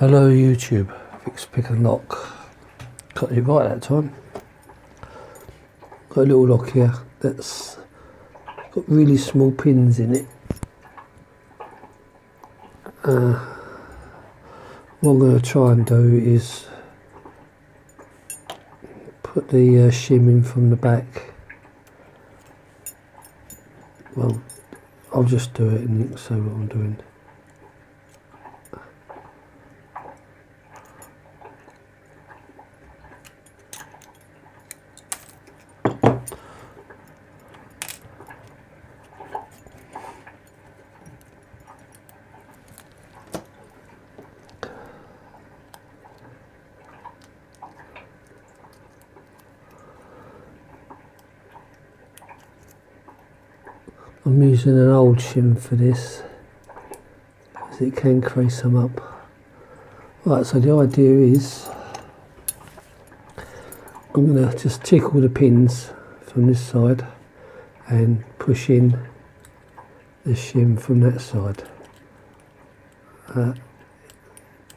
Hello YouTube, fix pick and lock. Got it right that time. Got a little lock here that's got really small pins in it. What I'm going to try and do is put the shim in from the back. Well, I'll just do it and you can see what I'm doing. I'm using an old shim for this because it can crease them up. Right, so the idea is I'm going to just tickle the pins from this side and push in the shim from that side.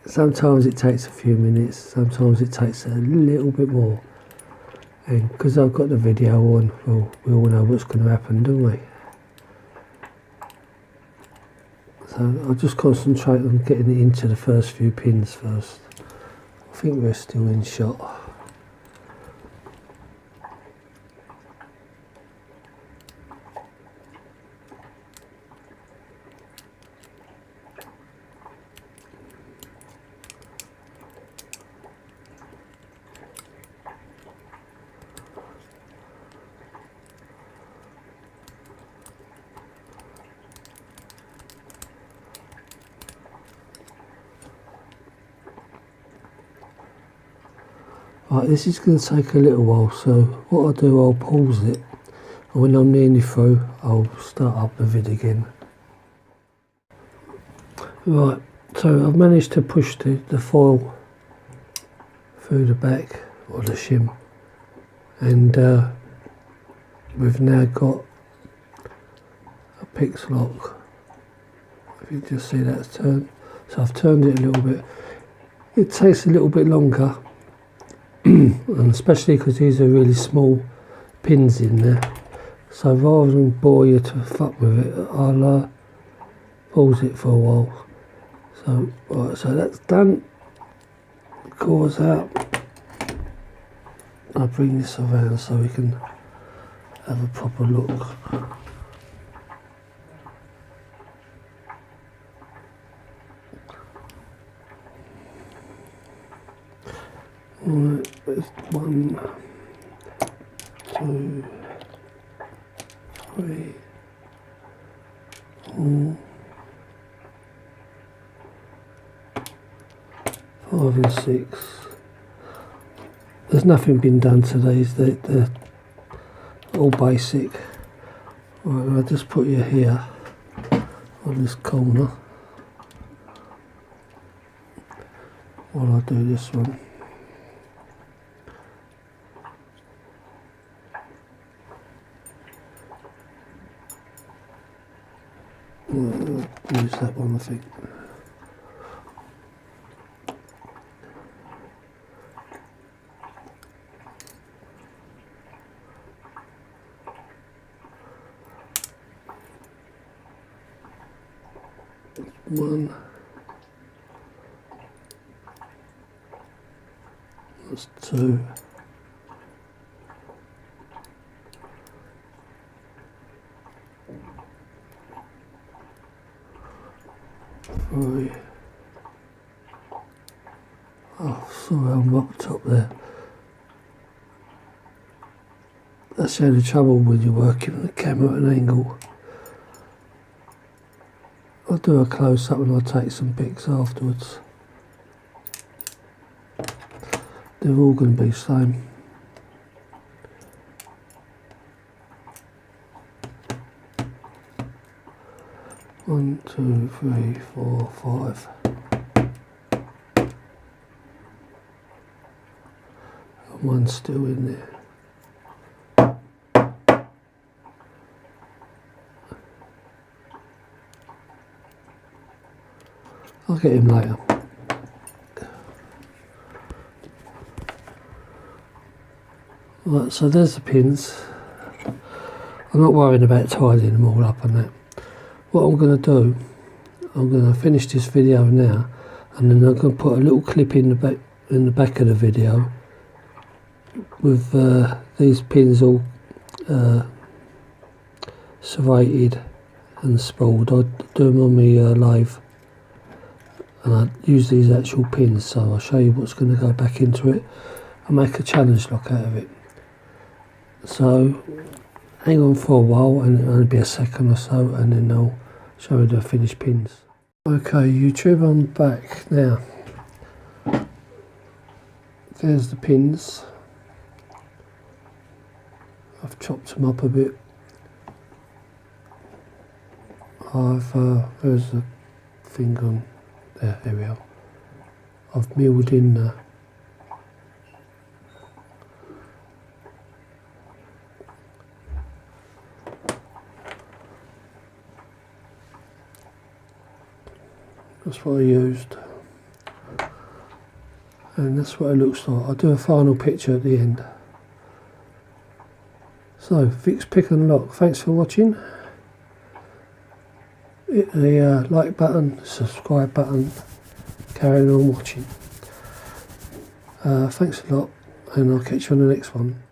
Sometimes it takes a few minutes, sometimes it takes a little bit more, and because I've got the video on, well, we all know what's going to happen, don't we? So I'll just concentrate on getting it into the first few pins first. I think we're still in shot. Right, this is going to take a little while, so what I'll do, I'll pause it, and when I'm nearly through, I'll start up the vid again. Right, so I've managed to push the foil through the back, or the shim, and we've now got a PIX lock. If you just see that's turned, so I've turned it a little bit. It takes a little bit longer. And especially because these are really small pins in there, so rather than bore you to fuck with it, I'll pause it for a while. So right, so that's done. Core's out. I'll bring this around so we can have a proper look. Right, there's 1, 2, 3, 4, 5 and 6. There's nothing been done to these, they're all basic. Right, I'll just put you here on this corner while I do this one. Use that one, I think. One. That's 2. 3. Oh, sorry, I'm up top there. That's the only trouble when you're working on the camera at an angle. I'll do a close up and I'll take some pics afterwards. They're all going to be the same. One, 2, 3, 4, 5. And one's still in there. I'll get him later. Right, so there's the pins. I'm not worrying about tidying them all up and that. What I'm going to do, I'm going to finish this video now, and then I'm going to put a little clip in the back of the video with these pins all serrated and spooled. I do them on my lathe, and I use these actual pins, so I'll show you what's going to go back into it and make a challenge lock out of it. So hang on for a while, and it'll only be a second or so, and then I'll show you the finished pins. Okay YouTube, I'm back now. There's the pins. I've chopped them up a bit. There's the thing on there, here we are. I've milled in that's what I used, and that's what it looks like. I'll do a final picture at the end. So, fix, pick and lock. Thanks for watching. Hit the like button, subscribe button, carry on watching. Thanks a lot, and I'll catch you on the next one.